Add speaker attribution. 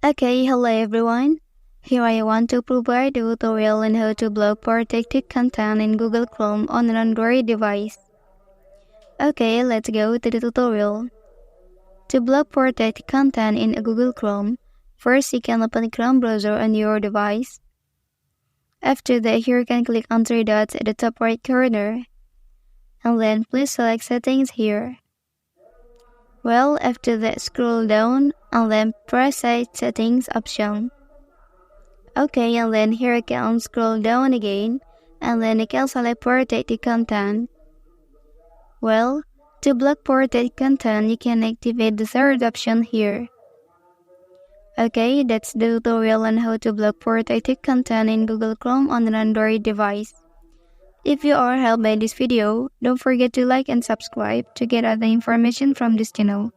Speaker 1: Okay, hello everyone. Here I want to provide a tutorial on how to block protected content in Google Chrome on an Android device. Okay, let's go to the tutorial. To block protected content in Google Chrome, first you can open Chrome browser on your device. After that, here you can click on three dots at the top right corner. And then please select settings here. Well, after that, scroll down and then press Site Settings option. Okay, and then here you can scroll down again, and then you can select protected content. Well, to block protected content, you can activate the third option here. Okay, that's the tutorial on how to block protected content in Google Chrome on an Android device. If you are helped by this video, don't forget to like and subscribe to get other information from this channel.